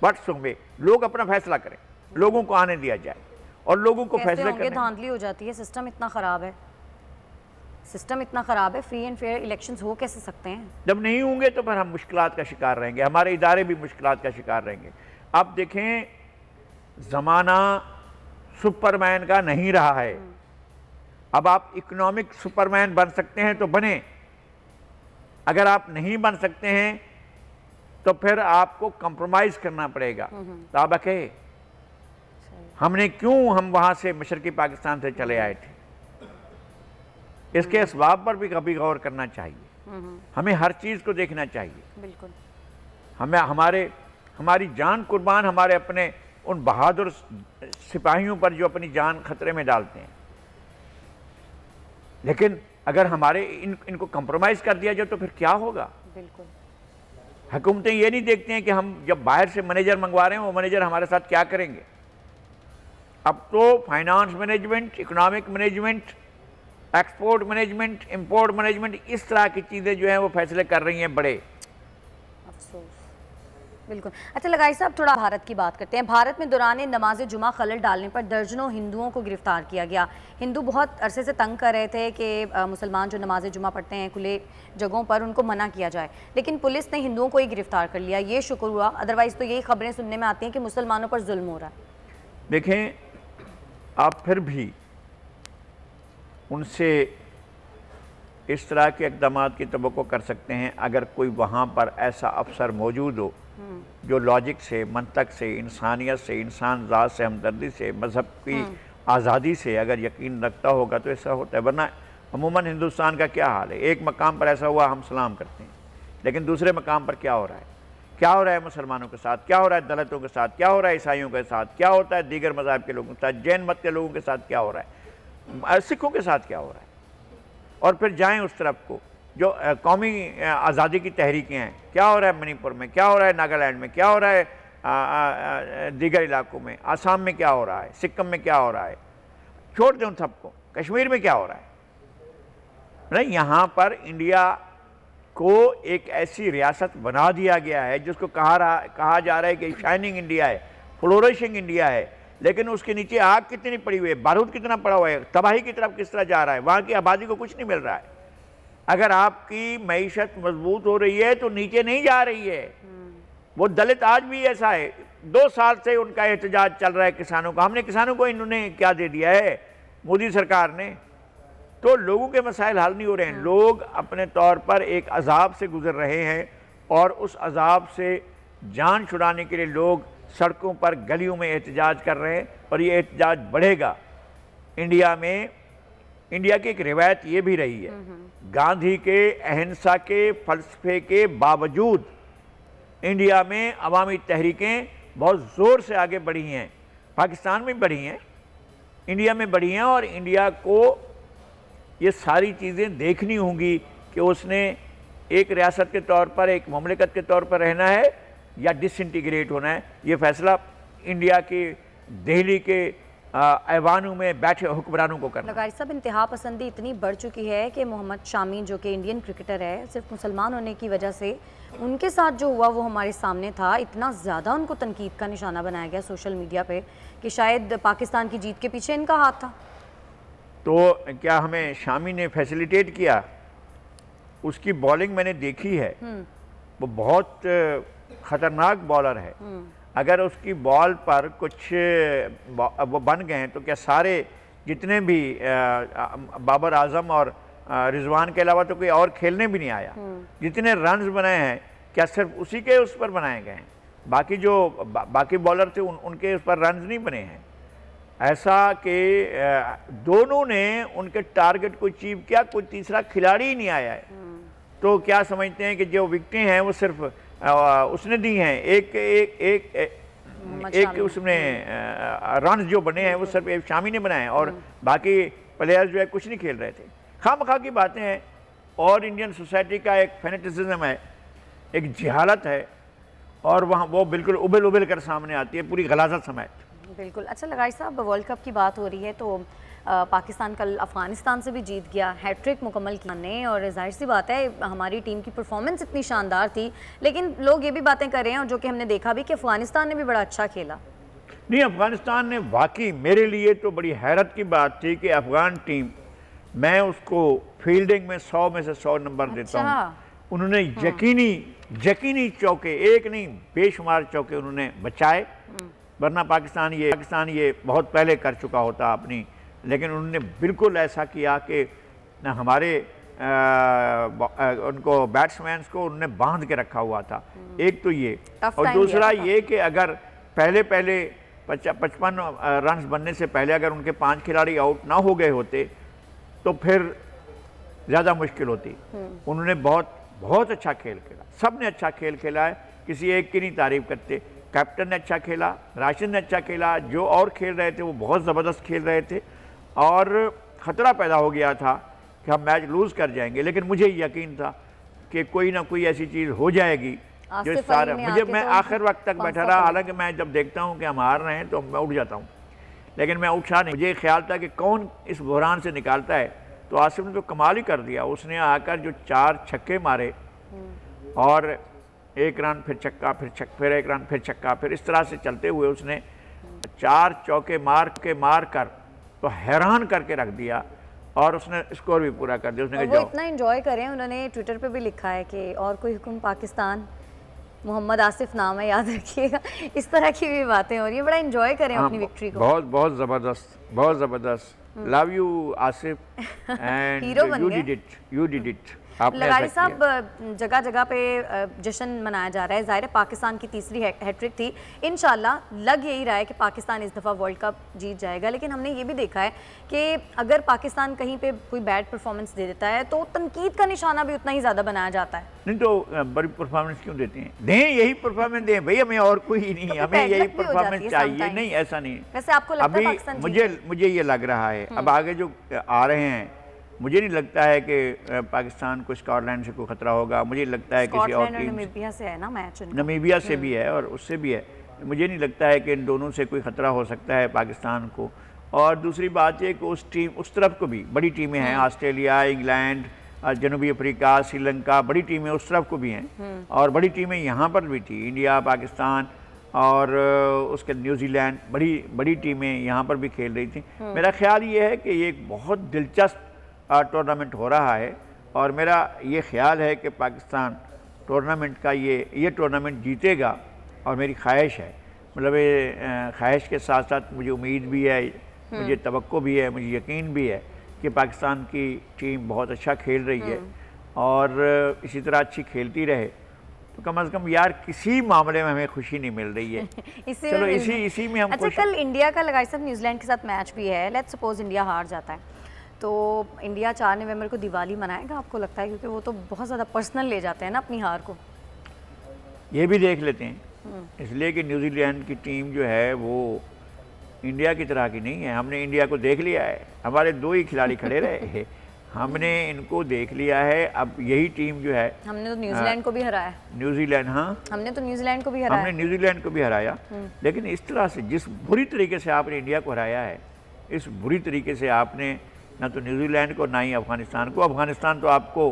बट में लोग अपना फैसला करें, लोगों को आने दिया जाए और लोगों को फैसला करें। धांधली हो जाती है, सिस्टम इतना ख़राब है, सिस्टम इतना ख़राब है, फ्री एंड फेयर इलेक्शंस हो कैसे सकते हैं? जब नहीं होंगे तो फिर हम मुश्किलात का शिकार रहेंगे, हमारे इदारे भी मुश्किलात का शिकार रहेंगे। अब देखें, ज़माना सुपरमैन का नहीं रहा है। अब आप इकोनॉमिक सुपरमैन बन सकते हैं तो बने, अगर आप नहीं बन सकते हैं तो फिर आपको कंप्रोमाइज़ करना पड़ेगा। ताबक है, हमने क्यों हम वहाँ से मशरक़ी पाकिस्तान से चले आए थे, इसके असबाब पर भी कभी गौर करना चाहिए। हमें हर चीज़ को देखना चाहिए। बिल्कुल, हमें हमारी जान कुर्बान, हमारे अपने उन बहादुर सिपाहियों पर जो अपनी जान खतरे में डालते हैं। लेकिन अगर हमारे इनको कंप्रोमाइज़ कर दिया जाए तो फिर क्या होगा? बिल्कुल, हुकूमतें ये नहीं देखती हैं कि हम जब बाहर से मैनेजर मंगवा रहे हैं वो मैनेजर हमारे साथ क्या करेंगे। अब तो finance management, economic management, export management, import management, इस तरह की चीज़ें जो हैं वो फैसले कर रही हैं बड़े। अफसोस। बिल्कुल। अच्छा लगाई साहब, थोड़ा भारत की बात करते हैं। भारत में दौरान नमाज जुमा खलल डालने पर दर्जनों हिंदुओं को गिरफ्तार किया गया। हिंदू बहुत अरसे से तंग कर रहे थे कि मुसलमान जो नमाज जुमा पढ़ते हैं खुले जगहों पर, उनको मना किया जाए, लेकिन पुलिस ने हिंदुओं को ही गिरफ्तार कर लिया। ये शुक्र हुआ, अदरवाइज़ तो यही खबरें सुनने में आती हैं कि मुसलमानों पर जुल्म हो रहा है। देखें, आप फिर भी उनसे इस तरह के इक़दाम की तवक्को कर सकते हैं अगर कोई वहाँ पर ऐसा अफसर मौजूद हो जो लॉजिक से, मंतक से, इंसानियत से, इंसान ज़ात से, हमदर्दी से, मज़हब की आज़ादी से अगर यकीन रखता होगा तो ऐसा होता है। वरना अमूमन हिंदुस्तान का क्या हाल है, एक मकाम पर ऐसा हुआ हम सलाम करते हैं, लेकिन दूसरे मकाम पर क्या हो रहा है? क्या हो रहा है मुसलमानों के साथ, क्या हो रहा है दलितों के साथ, क्या हो रहा है ईसाइयों के साथ, क्या होता है दीगर मज़हब के लोगों के साथ, जैन मत के लोगों के साथ क्या हो रहा है, सिखों के साथ क्या हो रहा है। और फिर जाएं उस तरफ को जो कौमी आज़ादी की तहरीकें हैं, क्या हो रहा है मणिपुर में, क्या हो रहा है नागालैंड में, क्या हो रहा है दीगर इलाकों में, आसाम में क्या हो रहा है, सिक्किम में क्या हो रहा है, छोड़ दें उन सबको, कश्मीर में क्या हो रहा है। नहीं, यहाँ पर इंडिया को एक ऐसी रियासत बना दिया गया है जिसको कहा जा रहा है कि शाइनिंग इंडिया है, फ्लोरिशिंग इंडिया है, लेकिन उसके नीचे आग कितनी पड़ी हुई है, बारूद कितना पड़ा हुआ है, तबाही की तरफ किस तरह जा रहा है, वहाँ की आबादी को कुछ नहीं मिल रहा है। अगर आपकी मईशत मजबूत हो रही है तो नीचे नहीं जा रही है। वो दलित आज भी ऐसा है, 2 साल से उनका एहतजाज चल रहा है किसानों का। हमने किसानों को इन्होंने क्या दे दिया है मोदी सरकार ने, तो लोगों के मसाइल हल नहीं हो रहे हैं। लोग अपने तौर पर एक अजाब से गुजर रहे हैं और उस अजाब से जान छुड़ाने के लिए लोग सड़कों पर, गलियों में एहतजाज कर रहे हैं और ये एहतजाज बढ़ेगा। इंडिया की एक रिवायत ये भी रही है, गांधी के अहिंसा के फलसफे के बावजूद इंडिया में अवामी तहरीकें बहुत ज़ोर से आगे बढ़ी हैं, पाकिस्तान में बढ़ी हैं, इंडिया में बढ़ी हैं। और इंडिया को ये सारी चीज़ें देखनी होंगी कि उसने एक रियासत के तौर पर, एक ममलिकत के तौर पर रहना है या डिसइंटीग्रेट होना है। ये फैसला इंडिया के दिल्ली के ऐवानों में बैठे हुक्मरानों को करना। लगारी साहब, इंतहा पसंदी इतनी बढ़ चुकी है कि मोहम्मद शामी जो कि इंडियन क्रिकेटर है, सिर्फ मुसलमान होने की वजह से उनके साथ जो हुआ वो हमारे सामने था। इतना ज़्यादा उनको तनकीद का निशाना बनाया गया सोशल मीडिया पे कि शायद पाकिस्तान की जीत के पीछे इनका हाथ था। तो क्या हमें शामी ने फैसिलिटेट किया? उसकी बॉलिंग मैंने देखी है, वो बहुत ख़तरनाक बॉलर है। अगर उसकी बॉल पर कुछ वो बन गए तो क्या सारे जितने भी बाबर आजम और रिजवान के अलावा तो कोई और खेलने भी नहीं आया। जितने रन्स बनाए हैं क्या सिर्फ उसी के उस पर बनाए गए हैं? बाकी जो बाकी बॉलर थे उनके उस पर रन्स नहीं बने हैं। ऐसा कि दोनों ने उनके टारगेट को अचीव किया, कोई तीसरा खिलाड़ी ही नहीं आया है। तो क्या समझते हैं कि जो विकेटें हैं वो सिर्फ उसने दी हैं, एक उसमें रन जो बने हैं वो सिर्फ शामी ने बनाए हैं और बाकी प्लेयर्स जो है कुछ नहीं खेल रहे थे। खामखा की बातें हैं और इंडियन सोसाइटी का एक फैनेटिसिज्म है, एक जहालत है और वहाँ वो बिल्कुल उबल उबल कर सामने आती है पूरी गलाजत समेत। बिल्कुल। अच्छा लगाई साहब, वर्ल्ड कप की बात हो रही है तो पाकिस्तान कल अफ़गानिस्तान से भी जीत गया, हैट्रिक मुकम्मल किया ने, और जाहिर सी बात है हमारी टीम की परफॉर्मेंस इतनी शानदार थी, लेकिन लोग ये भी बातें कर रहे हैं और जो कि हमने देखा भी कि अफ़गानिस्तान ने भी बड़ा अच्छा खेला। नहीं, अफ़गानिस्तान ने वाकई मेरे लिए तो बड़ी हैरत की बात थी कि अफ़गान टीम, मैं उसको फील्डिंग में 100 में से 100 नंबर देता हूँ। उन्होंने यकीनी चौके, एक नहीं बेशुमार चौके उन्होंने बचाए, वरना पाकिस्तान ये बहुत पहले कर चुका होता अपनी, लेकिन उन्होंने बिल्कुल ऐसा किया कि हमारे उनको बैट्समैन को उन्होंने बांध के रखा हुआ था। एक तो ये, और दूसरा ये कि अगर पहले 55 रन बनने से पहले अगर उनके 5 खिलाड़ी आउट ना हो गए होते तो फिर ज़्यादा मुश्किल होती। उन्होंने बहुत अच्छा खेल खेला, सब ने अच्छा खेल खेला है, किसी एक की नहीं तारीफ करते। कैप्टन ने अच्छा खेला, राशिद ने अच्छा खेला, जो और खेल रहे थे वो बहुत ज़बरदस्त खेल रहे थे और ख़तरा पैदा हो गया था कि हम मैच लूज़ कर जाएंगे, लेकिन मुझे यकीन था कि कोई ना कोई ऐसी चीज़ हो जाएगी जो सारा मैं आखिर वक्त तक बैठा रहा। हालांकि मैं जब देखता हूं कि हम हार रहे हैं तो मैं उठ जाता हूं, लेकिन मैं उठा नहीं। मुझे ख्याल था कि कौन इस बहरान से निकालता है, तो आसिफ ने तो कमाल ही कर दिया। उसने आकर जो 4 छक्के मारे और 1 रन फिर छक्का, फिर 1 रन फिर छक्का, फिर इस तरह से चलते हुए उसने 4 चौके मार कर तो हैरान करके रख दिया और उसने स्कोर भी पूरा कर दिया। उसने वो इतना एंजॉय करें, उन्होंने ट्विटर पे भी लिखा है कि और कोई हुक्म पाकिस्तान, मोहम्मद आसिफ नाम है, याद रखिएगा। इस तरह की भी बातें हो रही है, बड़ा एंजॉय करें अपनी विक्ट्री को। बहुत ज़बरदस्त। Love you Asif and you did it. लगारी साहब, जगह जगह पे जश्न मनाया जा रहा है। ज़ाहिर है पाकिस्तान की तीसरी हैट्रिक थी, इंशाल्लाह लग यही रहा है कि पाकिस्तान इस दफ़ा वर्ल्ड कप जीत जाएगा। लेकिन हमने ये भी देखा है कि अगर पाकिस्तान कहीं पे कोई बैड परफॉर्मेंस दे देता है तो तनकीद का निशाना भी उतना ही ज़्यादा बनाया जाता है। नहीं तो बड़ी परफॉर्मेंस क्यों देते हैं? दें यही परफॉर्मेंस दें भाई, हमें और कोई नहीं, हमें यही परफॉर्मेंस चाहिए। नहीं, ऐसा नहीं। वैसे आपको लगता है पाकिस्तान मुझे ये लग रहा है अब आगे जो आ रहे हैं, मुझे नहीं लगता है कि पाकिस्तान को स्कॉटलैंड से कोई खतरा होगा। मुझे लगता है किसी और टीम, नमीबिया से है ना मैच, नमीबिया से भी है और उससे भी है। मुझे नहीं लगता है कि इन दोनों से कोई खतरा हो सकता है पाकिस्तान को। और दूसरी बात ये कि उस तरफ को भी बड़ी टीमें हैं, ऑस्ट्रेलिया, इंग्लैंड, जनूबी अफ्रीका, श्रीलंका, बड़ी टीमें उस तरफ को भी हैं और बड़ी टीमें यहाँ पर भी थी, इंडिया, पाकिस्तान और उसके न्यूजीलैंड, बड़ी टीमें यहाँ पर भी खेल रही थी। मेरा ख्याल ये है कि ये एक बहुत दिलचस्प टूर्नामेंट हो रहा है और मेरा ये ख्याल है कि पाकिस्तान टूर्नामेंट का ये टूर्नामेंट जीतेगा और मेरी ख्वाहिश है, मतलब ये ख्वाहिश के साथ साथ मुझे उम्मीद भी है, मुझे तवक्को भी है, मुझे यकीन भी है कि पाकिस्तान की टीम बहुत अच्छा खेल रही है और इसी तरह अच्छी खेलती रहे तो कम से कम यार किसी मामले में हमें खुशी नहीं मिल रही है। चलो इसी में हम अच्छा, कल इंडिया का लगाई साहब न्यूजीलैंड के साथ मैच भी है। लेट्स सपोज इंडिया हार जाता है तो इंडिया 4 नवंबर को दिवाली मनाएगा, आपको लगता है? क्योंकि वो तो बहुत ज़्यादा पर्सनल ले जाते हैं ना अपनी हार को। ये भी देख लेते हैं, इसलिए कि न्यूजीलैंड की टीम जो है वो इंडिया की तरह की नहीं है। हमने इंडिया को देख लिया है, हमारे 2 ही खिलाड़ी खड़े रहे हमने इनको देख लिया है। अब यही टीम जो है, हमने तो न्यूजीलैंड को भी हराया। न्यूजीलैंड, हाँ हमने तो न्यूजीलैंड को भी हराया। हमने न्यूजीलैंड को भी हराया, लेकिन इस तरह से जिस बुरी तरीके से आपने इंडिया को हराया है, इस बुरी तरीके से आपने ना तो न्यूजीलैंड को ना ही अफगानिस्तान को। अफगानिस्तान तो आपको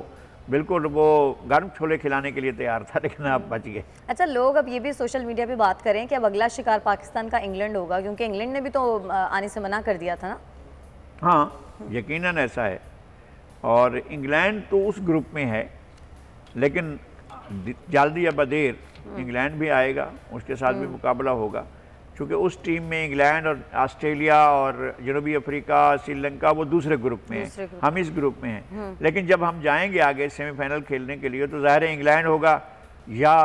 बिल्कुल वो गर्म छोले खिलाने के लिए तैयार था, लेकिन आप बच गए। अच्छा, लोग अब ये भी सोशल मीडिया पे बात करें कि अब अगला शिकार पाकिस्तान का इंग्लैंड होगा, क्योंकि इंग्लैंड ने भी तो आने से मना कर दिया था ना। हाँ, यकीनन ऐसा है। और इंग्लैंड तो उस ग्रुप में है, लेकिन जल्दी या बदेर इंग्लैंड भी आएगा, उसके साथ भी मुकाबला होगा, क्योंकि उस टीम में इंग्लैंड और ऑस्ट्रेलिया और जनूबी अफ्रीका, श्रीलंका वो दूसरे ग्रुप में है, हम इस ग्रुप में हैं। लेकिन जब हम जाएंगे आगे सेमीफाइनल खेलने के लिए, तो ज़ाहिर है इंग्लैंड होगा या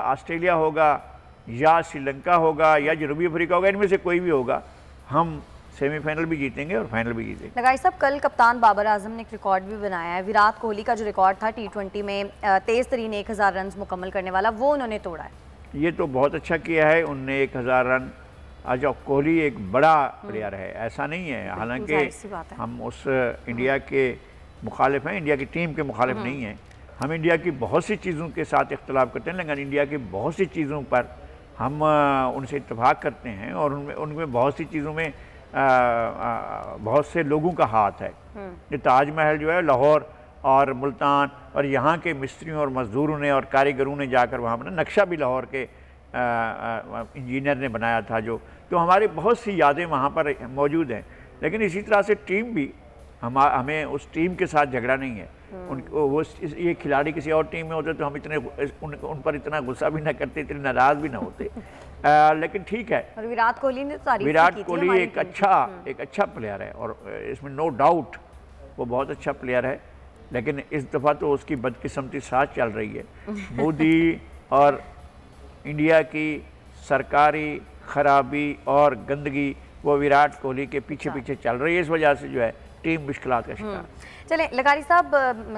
ऑस्ट्रेलिया होगा या श्रीलंका होगा या जनूबी अफ्रीका होगा, इनमें से कोई भी होगा। हम सेमीफाइनल भी जीतेंगे और फाइनल भी जीतेंगे। लगाई साहब, कल कप्तान बाबर आजम ने एक रिकॉर्ड भी बनाया है। विराट कोहली का जो रिकॉर्ड था T20 में तेज़ तरीन 1000 रन मुकम्मल करने वाला, वो उन्होंने तोड़ा है। ये तो बहुत अच्छा किया है उनने, 1000 रन। आज कोहली एक बड़ा प्लेयर है, ऐसा नहीं है, हालांकि हम उस इंडिया के मुखालिफ हैं, इंडिया की टीम के मुखालिफ नहीं हैं। हम इंडिया की बहुत सी चीज़ों के साथ इख्तलाफ करते हैं, लेकिन इंडिया की बहुत सी चीज़ों पर हम उनसे इत्तेफाक करते हैं, और उनमें बहुत सी चीज़ों में बहुत से लोगों का हाथ है। ये ताजमहल जो है लाहौर और मुल्तान और यहाँ के मिस्त्रियों और मज़दूरों ने और कारीगरों ने जाकर वहाँ पर नक्शा भी लाहौर के इंजीनियर ने बनाया था, जो तो हमारी बहुत सी यादें वहाँ पर मौजूद हैं। लेकिन इसी तरह से टीम भी हमें उस टीम के साथ झगड़ा नहीं है। ये खिलाड़ी किसी और टीम में होते तो हम इतने उन पर इतना गुस्सा भी ना करते, इतने नाराज़ भी ना होते। लेकिन ठीक है, और विराट कोहली ने तारीफ विराट कोहली एक अच्छा प्लेयर है, और इसमें नो डाउट वो बहुत अच्छा प्लेयर है। लेकिन इस दफ़ा तो उसकी बदकिस्मती साथ चल रही है। मोदी और इंडिया की सरकारी खराबी और गंदगी वो विराट कोहली के पीछे पीछे चल रही है, इस वजह से जो है टीम मुश्किलात का शिकार। चलें, लगारी साहब,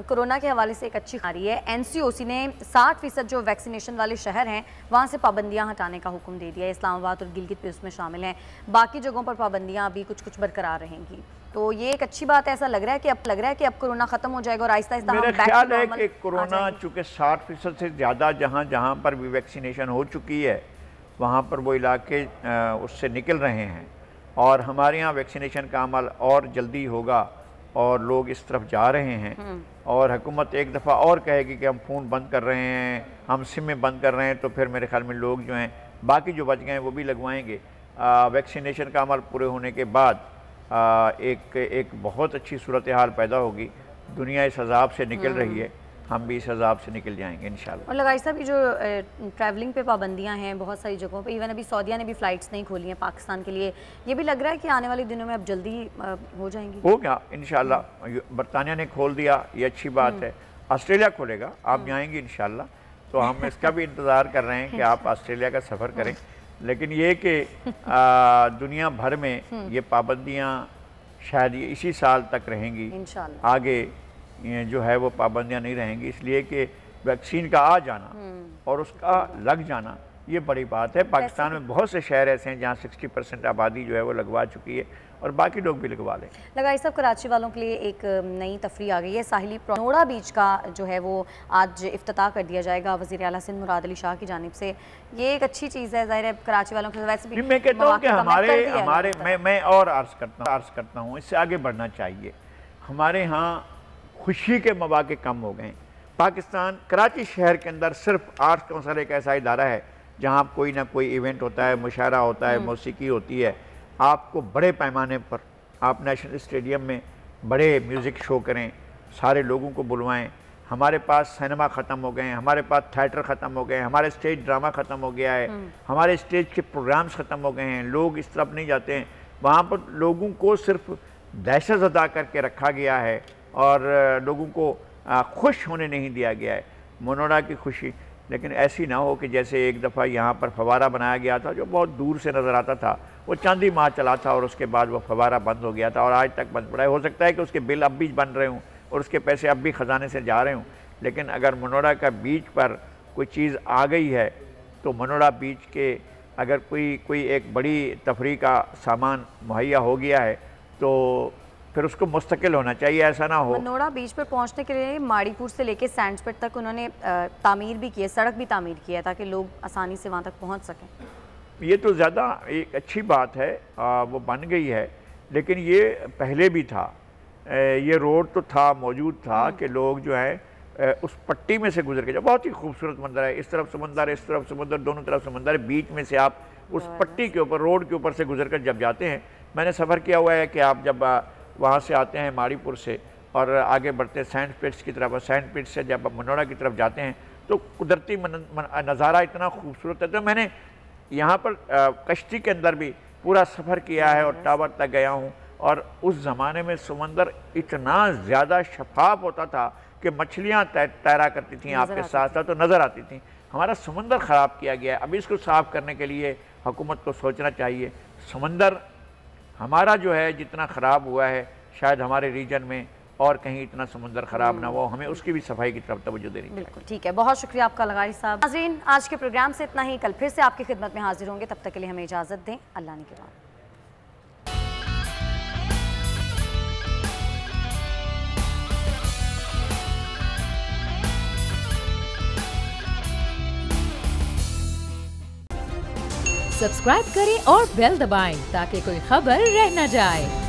कोरोना के हवाले से एक अच्छी खबरी है। NCOC ने 60% जो वैक्सीनेशन वाले शहर हैं वहाँ से पाबंदियाँ हटाने का हुक्म दे दिया है। इस्लामाबाद और गिलगित भी उसमें शामिल हैं, बाकी जगहों पर पाबंदियाँ अभी कुछ बरकरार रहेंगी। तो ये एक अच्छी बात है। ऐसा लग रहा है कि अब कोरोना खत्म हो जाएगा और आहिस्ता आहिस्ता मेरा ख्याल है कि कोरोना चूँकि 60% से ज़्यादा जहाँ पर भी वैक्सीनेशन हो चुकी है, वहाँ पर वो इलाके उससे निकल रहे हैं, और हमारे यहाँ वैक्सीनेशन का अमल और जल्दी होगा और लोग इस तरफ जा रहे हैं। और हुकूमत एक दफ़ा और कहेगी कि हम फ़ोन बंद कर रहे हैं, हम सिमें बंद कर रहे हैं, तो फिर मेरे ख्याल में लोग जो हैं बाकी जो बच गए हैं वो भी लगवाएंगे। वैक्सीनेशन का अमल पूरे होने के बाद एक बहुत अच्छी सूरत हाल पैदा होगी। दुनिया इस अजाब से निकल रही है, हम भी इस अजाब से निकल जाएंगे इंशाल्लाह। और लगाई साहब, ये जो ट्रैवलिंग पे पाबंदियां हैं बहुत सारी जगहों पे, इवन अभी सऊदीया ने भी फ़्लाइट्स नहीं खोली हैं पाकिस्तान के लिए, ये भी लग रहा है कि आने वाले दिनों में अब जल्दी हो जाएंगी। हो गया इंशाल्लाह। बरतानिया ने खोल दिया, ये अच्छी बात है। ऑस्ट्रेलिया खोलेगा, आप जाएंगी इंशाल्लाह, तो हम इसका भी इंतज़ार कर रहे हैं कि आप ऑस्ट्रेलिया का सफ़र करें। लेकिन ये कि दुनिया भर में ये पाबंदियाँ शायद इसी साल तक रहेंगी इंशाल्लाह, आगे जो है वो पाबंदियाँ नहीं रहेंगी, इसलिए कि वैक्सीन का आ जाना और उसका लग जाना ये बड़ी बात है। पाकिस्तान में बहुत से शहर ऐसे हैं जहाँ 60% आबादी जो है वो लगवा चुकी है, और बाकी लोग भी लगवा लें। लगाई साहब, कराची वालों के लिए एक नई तफरी आ गई है। साहिली नोड़ा बीच का जो है वो आज इफ्तिताह कर दिया जाएगा वज़ीर आला सिंध मुराद अली शाह की जानिब से। ये एक अच्छी चीज़ है, ज़ाहिर है कराची वालों के वैसे भी। मैं कहता हूँ कि हमारे मैं और अर्ज़ करता हूँ इससे आगे बढ़ना चाहिए। हमारे यहाँ खुशी के मौके कम हो गए। पाकिस्तान कराची शहर के अंदर सिर्फ आर्ट्स काउंसिल एक ऐसा इदारा है जहाँ कोई ना कोई इवेंट होता है, मुशायरा होता है, मौसीकी होती है। आपको बड़े पैमाने पर आप नेशनल स्टेडियम में बड़े म्यूज़िक शो करें, सारे लोगों को बुलवाएं। हमारे पास सिनेमा ख़त्म हो गए हैं, हमारे पास थिएटर ख़त्म हो गए हैं, हमारे स्टेज ड्रामा ख़त्म हो गया है, हमारे स्टेज के प्रोग्राम्स ख़त्म हो गए हैं। लोग इस तरफ नहीं जाते हैं, वहाँ पर लोगों को सिर्फ दहशत ज़दा करके रखा गया है और लोगों को खुश होने नहीं दिया गया है। मनोरा की खुशी लेकिन ऐसी ना हो कि जैसे एक दफ़ा यहाँ पर फवारा बनाया गया था जो बहुत दूर से नज़र आता था, वो चांदी माह चला था और उसके बाद वो फवारा बंद हो गया था और आज तक बंद पड़ा है। हो सकता है कि उसके बिल अब भी बन रहे हों और उसके पैसे अब भी ख़जाने से जा रहे हों, लेकिन अगर मनोरा का बीच पर कोई चीज़ आ गई है तो मनोरा बीच के अगर कोई एक बड़ी तफरी का सामान मुहैया हो गया है तो फिर उसको मुस्तकिल होना चाहिए, ऐसा ना हो। मनोड़ा बीच पर पहुंचने के लिए माड़ीपुर से लेके सैंडस्पिट तक उन्होंने तामीर भी की है, सड़क भी तामीर की है ताकि लोग आसानी से वहाँ तक पहुँच सकें। ये तो ज़्यादा एक अच्छी बात है, वो बन गई है, लेकिन ये पहले भी था। ये रोड तो था, मौजूद था कि लोग जो है उस पट्टी में से गुजर के, जो बहुत ही खूबसूरत मंजर है, इस तरफ समंदर है, इस तरफ समंदर, दोनों तरफ समंदर है, बीच में से आप उस पट्टी के ऊपर, रोड के ऊपर से गुजर कर जब जाते हैं, मैंने सफ़र किया हुआ है कि आप जब वहाँ से आते हैं माड़ीपुर से और आगे बढ़ते हैं सैंडस्पिट्स की तरफ, और सैंडस्पिट्स से जब मनोड़ा की तरफ जाते हैं तो कुदरती नज़ारा इतना खूबसूरत है। तो मैंने यहाँ पर कश्ती के अंदर भी पूरा सफ़र किया है और टावर तक गया हूँ, और उस ज़माने में समंदर इतना ज़्यादा शफाफ होता था कि मछलियाँ तैरा करती थीं आपके साथ साथ, तो नज़र आती थीं। हमारा समंदर ख़राब किया गया है, अभी इसको साफ़ करने के लिए हुकूमत को सोचना चाहिए। समंदर हमारा जो है जितना ख़राब हुआ है, शायद हमारे रीजन में और कहीं इतना समंदर ख़राब ना हो, हमें उसकी भी सफाई की तरफ तवज्जो देनी चाहिए। बिल्कुल ठीक है, बहुत शुक्रिया आपका लगारी साहब। नाज़रीन, आज के प्रोग्राम से इतना ही, कल फिर से आपकी खिदमत में हाजिर होंगे, तब तक के लिए हमें इजाज़त दें। अल्लाह ने के बाद। सब्सक्राइब करें और बेल दबाएं ताकि कोई खबर रह न जाए।